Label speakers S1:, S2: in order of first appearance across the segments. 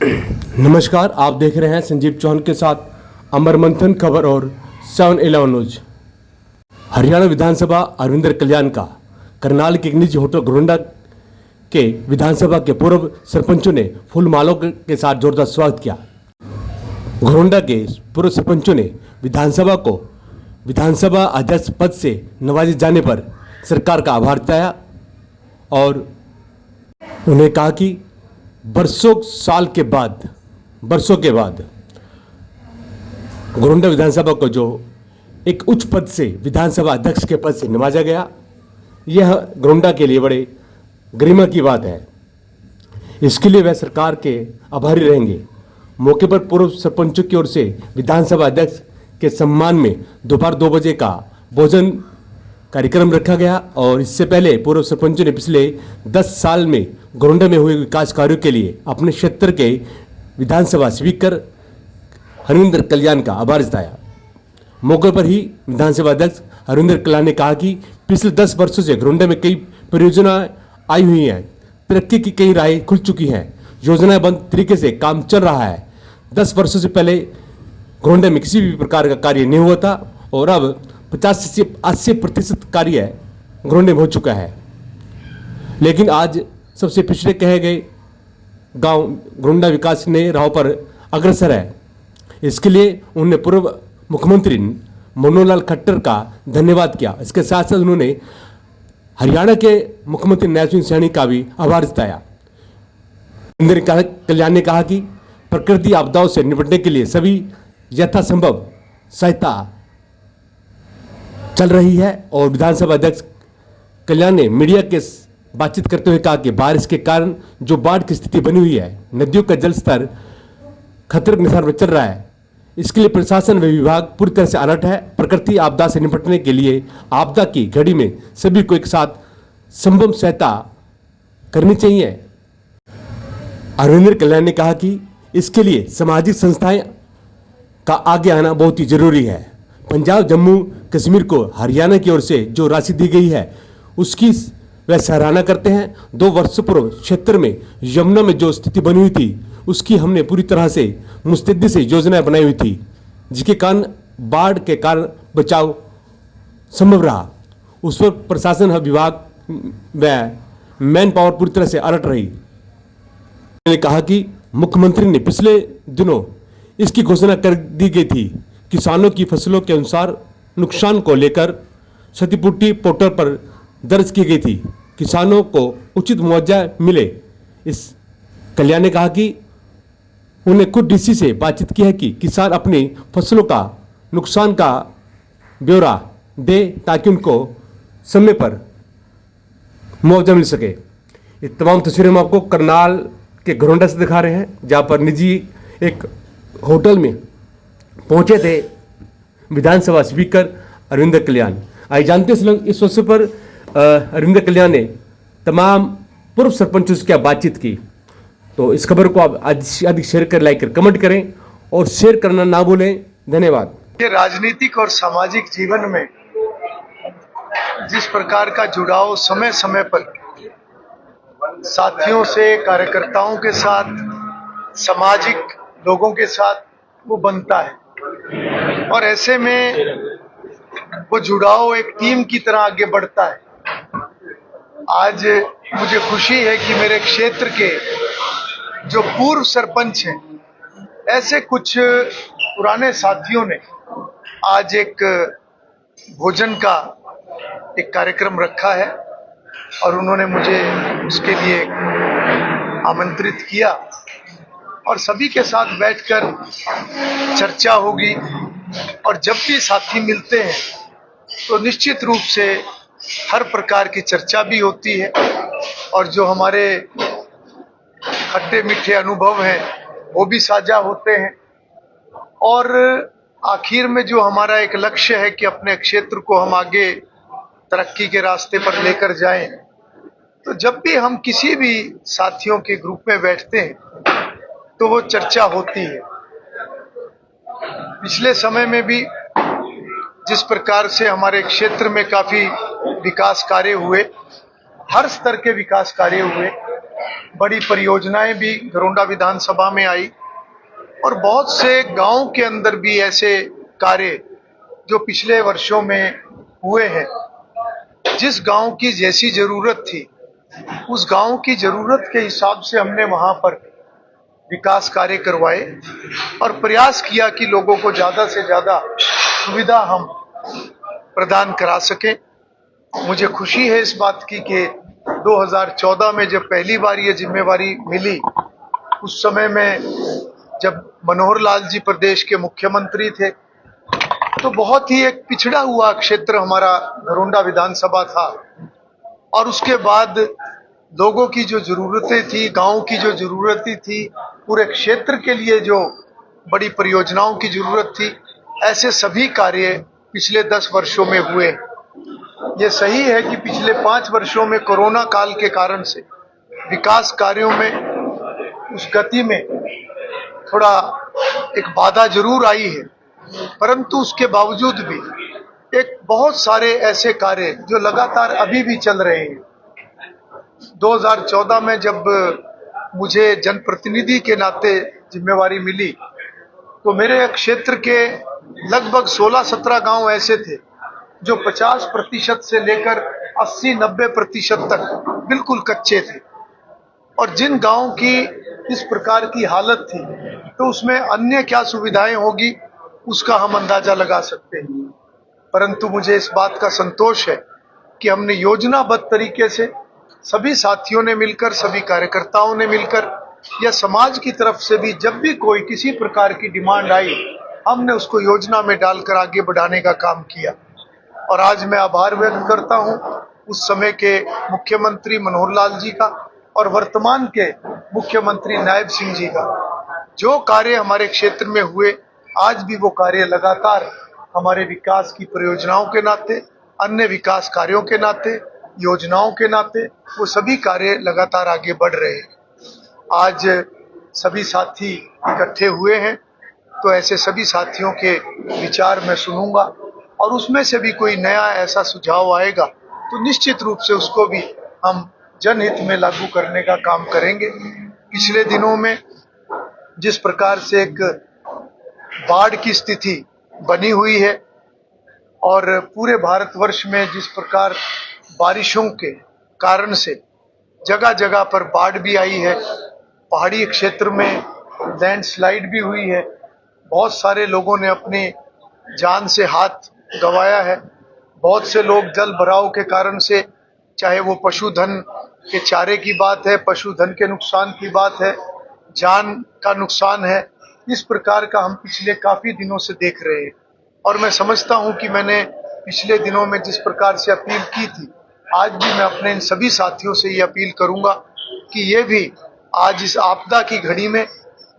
S1: नमस्कार, आप देख रहे हैं संजीव चौहान के साथ अमर मंथन खबर और 7-11 न्यूज। हरियाणा विधानसभा अरविंदर कल्याण का करनाल के एक निजी होटल घोरंडा के विधानसभा के पूर्व सरपंचों ने फूल मालों के साथ जोरदार स्वागत किया। घोरंडा के पूर्व सरपंचों ने विधानसभा अध्यक्ष पद से नवाजे जाने पर सरकार का आभार जताया और उन्हें कहा कि वर्षों के बाद घोरंडा विधानसभा को जो एक उच्च पद से विधानसभा अध्यक्ष के पद से नवाजा गया, यह घोरंडा के लिए बड़े गरिमा की बात है। इसके लिए वह सरकार के आभारी रहेंगे। मौके पर पूर्व सरपंचों की ओर से विधानसभा अध्यक्ष के सम्मान में दोपहर 2 बजे का भोजन कार्यक्रम रखा गया और इससे पहले पूर्व सरपंचों ने पिछले 10 साल में घोरंडा में हुए विकास कार्यों के लिए अपने क्षेत्र के विधानसभा स्पीकर अरविंदर कल्याण का आभार जताया। मौके पर ही विधानसभा अध्यक्ष अरविंदर कल्याण ने कहा कि पिछले 10 वर्षों से घोरंडा में कई परियोजनाएं आई हुई हैं, तरक्की की कई राहें खुल चुकी हैं, योजनाएं बंद तरीके से काम चल रहा है। 10 वर्षों से पहले घोरंडा में किसी भी प्रकार का कार्य नहीं हुआ था और अब 50 से 80% कार्य घोरंडे में हो चुका है। लेकिन आज सबसे पिछड़े कहे गए गांव घोरंडा विकास ने राह पर अग्रसर है। इसके लिए उन्होंने पूर्व मुख्यमंत्री मनोहर लाल खट्टर का धन्यवाद किया। इसके साथ साथ उन्होंने हरियाणा के मुख्यमंत्री नैब सिंह सैनी का भी आभार जताया। अरविंदर कल्याण ने कहा कि प्रकृति आपदाओं से निपटने के लिए सभी यथासंभव सहायता चल रही है और विधानसभा अध्यक्ष कल्याण ने मीडिया के बातचीत करते हुए कहा कि बारिश के कारण जो बाढ़ की स्थिति बनी हुई है, नदियों का जलस्तर खतरे के निशान पर चल रहा है, इसके लिए प्रशासन व विभाग पूरी तरह से अलर्ट है। प्रकृति आपदा से निपटने के लिए आपदा की घड़ी में सभी को एक साथ संभव सहायता करनी चाहिए। अरविंदर कल्याण ने कहा कि इसके लिए सामाजिक संस्थाएं का आगे आना बहुत ही जरूरी है। पंजाब जम्मू कश्मीर को हरियाणा की ओर से जो राशि दी गई है उसकी वह सराहना करते हैं। 2 वर्ष पूर्व क्षेत्र में यमुना में जो स्थिति बनी हुई थी उसकी हमने पूरी तरह से मुस्तैदी से योजनाएं बनाई हुई थी, जिसके कारण बाढ़ के कारण बचाव संभव रहा। उस पर प्रशासन विभाग व मैन पावर पूरी तरह से अलर्ट रही। उन्होंने कहा कि मुख्यमंत्री ने पिछले दिनों इसकी घोषणा कर दी गई थी। किसानों की फसलों के अनुसार नुकसान को लेकर क्षतिपूर्ति पोर्टल पर दर्ज की गई थी, किसानों को उचित मुआवजा मिले। इस कल्याण ने कहा कि उन्हें खुद डीसी से बातचीत की है कि किसान अपनी फसलों का नुकसान का ब्यौरा दे ताकि उनको समय पर मुआवजा मिल सके। ये तमाम तस्वीरें हम आपको करनाल के घोरंडा से दिखा रहे हैं, जहाँ पर निजी एक होटल में पहुंचे थे विधानसभा स्पीकर अरविंदर कल्याण। आइए जानते हैं इस अवसर पर अरविंदर कल्याण ने तमाम पूर्व सरपंचों से क्या बातचीत की। तो इस खबर को आप अधिक शेयर कर, लाइक कर, कमेंट करें और शेयर करना ना भूलें। धन्यवाद।
S2: ये राजनीतिक और सामाजिक जीवन में जिस प्रकार का जुड़ाव समय समय पर साथियों से, कार्यकर्ताओं के साथ, सामाजिक लोगों के साथ वो बनता है और ऐसे में वो जुड़ाव एक टीम की तरह आगे बढ़ता है। आज मुझे खुशी है कि मेरे क्षेत्र के जो पूर्व सरपंच हैं, ऐसे कुछ पुराने साथियों ने आज एक भोजन का एक कार्यक्रम रखा है और उन्होंने मुझे उसके लिए आमंत्रित किया और सभी के साथ बैठकर चर्चा होगी। और जब भी साथी मिलते हैं तो निश्चित रूप से हर प्रकार की चर्चा भी होती है और जो हमारे खट्टे मीठे अनुभव हैं वो भी साझा होते हैं। और आखिर में जो हमारा एक लक्ष्य है कि अपने क्षेत्र को हम आगे तरक्की के रास्ते पर लेकर जाएं, तो जब भी हम किसी भी साथियों के ग्रुप में बैठते हैं तो वो चर्चा होती है। पिछले समय में भी जिस प्रकार से हमारे क्षेत्र में काफी विकास कार्य हुए, हर स्तर के विकास कार्य हुए, बड़ी परियोजनाएं भी घरोंडा विधानसभा में आई और बहुत से गांव के अंदर भी ऐसे कार्य जो पिछले वर्षों में हुए हैं। जिस गांव की जैसी जरूरत थी उस गांव की जरूरत के हिसाब से हमने वहां पर विकास कार्य करवाए और प्रयास किया कि लोगों को ज्यादा से ज्यादा सुविधा हम प्रदान करा सकें। मुझे खुशी है इस बात की कि 2014 में जब पहली बार ये जिम्मेवारी मिली, उस समय में जब मनोहर लाल जी प्रदेश के मुख्यमंत्री थे, तो बहुत ही एक पिछड़ा हुआ क्षेत्र हमारा घरोंडा विधानसभा था और उसके बाद लोगों की जो जरूरतें थी, गांव की जो जरूरतें थी, पूरे क्षेत्र के लिए जो बड़ी परियोजनाओं की जरूरत थी, ऐसे सभी कार्य पिछले 10 वर्षों में हुए। ये सही है कि पिछले 5 वर्षों में कोरोना काल के कारण से विकास कार्यों में उस गति में थोड़ा एक बाधा जरूर आई है, परंतु उसके बावजूद भी एक बहुत सारे ऐसे कार्य जो लगातार अभी भी चल रहे हैं। 2014 में जब मुझे जनप्रतिनिधि के नाते जिम्मेवारी मिली, तो मेरे क्षेत्र के लगभग 16-17 गांव ऐसे थे जो 50% से लेकर 80-90% तक बिल्कुल कच्चे थे और जिन गांव की इस प्रकार की हालत थी तो उसमें अन्य क्या सुविधाएं होगी उसका हम अंदाजा लगा सकते हैं। परंतु मुझे इस बात का संतोष है कि हमने योजनाबद्ध तरीके से सभी साथियों ने मिलकर, सभी कार्यकर्ताओं ने मिलकर या समाज की तरफ से भी जब भी कोई किसी प्रकार की डिमांड आई, हमने उसको योजना में डालकर आगे बढ़ाने का काम किया। और आज मैं आभार व्यक्त करता हूं उस समय के मुख्यमंत्री मनोहर लाल जी का और वर्तमान के मुख्यमंत्री नायब सिंह जी का। जो कार्य हमारे क्षेत्र में हुए, आज भी वो कार्य लगातार हमारे विकास की परियोजनाओं के नाते, अन्य विकास कार्यों के नाते, योजनाओं के नाते, वो सभी कार्य लगातार आगे बढ़ रहे हैं। आज सभी साथी इकट्ठे हुए हैं, तो ऐसे सभी साथियों के विचार मैं सुनूंगा और उसमें से भी कोई नया ऐसा सुझाव आएगा तो निश्चित रूप से उसको भी हम जनहित में लागू करने का काम करेंगे। पिछले दिनों में जिस प्रकार से एक बाढ़ की स्थिति बनी हुई है और पूरे भारतवर्ष में जिस प्रकार बारिशों के कारण से जगह जगह पर बाढ़ भी आई है, पहाड़ी क्षेत्र में लैंडस्लाइड भी हुई है, बहुत सारे लोगों ने अपनी जान से हाथ गंवाया है। बहुत से लोग जल भराव के कारण से, चाहे वो पशुधन के चारे की बात है, पशुधन के नुकसान की बात है, जान का नुकसान है, इस प्रकार का हम पिछले काफी दिनों से देख रहे हैं। और मैं समझता हूं कि मैंने पिछले दिनों में जिस प्रकार से अपील की थी, आज भी मैं अपने इन सभी साथियों से ये अपील करूंगा कि ये भी आज इस आपदा की घड़ी में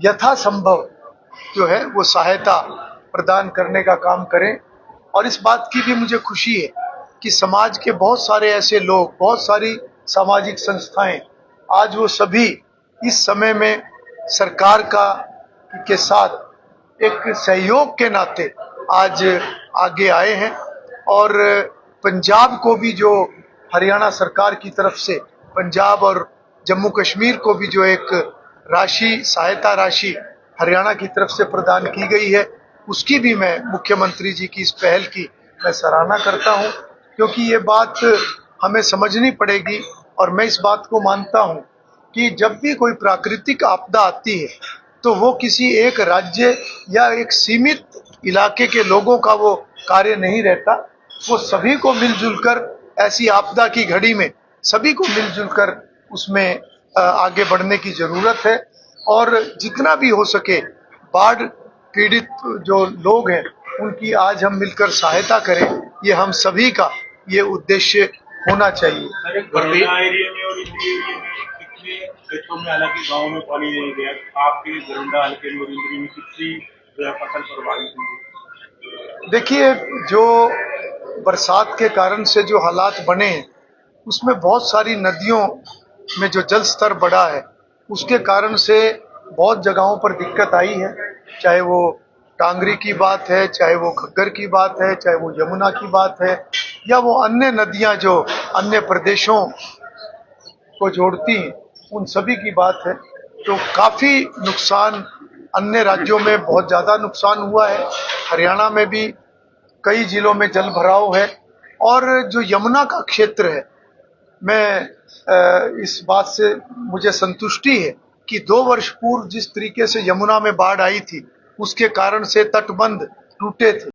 S2: यथासंभव जो है वो सहायता प्रदान करने का काम करें। और इस बात की भी मुझे खुशी है कि समाज के बहुत सारे ऐसे लोग, बहुत सारी सामाजिक संस्थाएं, आज वो सभी इस समय में सरकार के साथ एक सहयोग के नाते आज आगे आए हैं। और पंजाब को भी जो हरियाणा सरकार की तरफ से, पंजाब और जम्मू कश्मीर को भी जो एक राशि, सहायता राशि हरियाणा की तरफ से प्रदान की गई है, उसकी भी मैं मुख्यमंत्री जी की इस पहल की मैं सराहना करता हूं, क्योंकि ये बात हमें समझनी पड़ेगी। और मैं इस बात को मानता हूं कि जब भी कोई प्राकृतिक आपदा आती है तो वो किसी एक राज्य या एक सीमित इलाके के लोगों का वो कार्य नहीं रहता, वो सभी को मिलजुल कर, ऐसी आपदा की घड़ी में सभी को मिलजुल कर उसमें आगे बढ़ने की जरूरत है। और जितना भी हो सके बाढ़ पीड़ित जो लोग हैं उनकी आज हम मिलकर सहायता करें, ये हम सभी का ये उद्देश्य होना चाहिए।
S3: एरिया में और इंडी एरिया में कितने क्षेत्रों में, हालांकि गाँव में पानी नहीं गया, आपके घरोंडा हल्के में और इंडी में कितनी फसल प्रभावित हुई?
S2: देखिए, जो बरसात के कारण से जो हालात बने हैं उसमें बहुत सारी नदियों में जो जल स्तर बढ़ा है उसके कारण से बहुत जगहों पर दिक्कत आई है। चाहे वो टांगरी की बात है, चाहे वो घग्गर की बात है, चाहे वो यमुना की बात है, या वो अन्य नदियां जो अन्य प्रदेशों को जोड़ती हैं, उन सभी की बात है। तो काफ़ी नुकसान अन्य राज्यों में बहुत ज़्यादा नुकसान हुआ है। हरियाणा में भी कई जिलों में जल भराव है और जो यमुना का क्षेत्र है, मैं इस बात से मुझे संतुष्टि है कि 2 वर्ष पूर्व जिस तरीके से यमुना में बाढ़ आई थी, उसके कारण से तटबंध टूटे थे।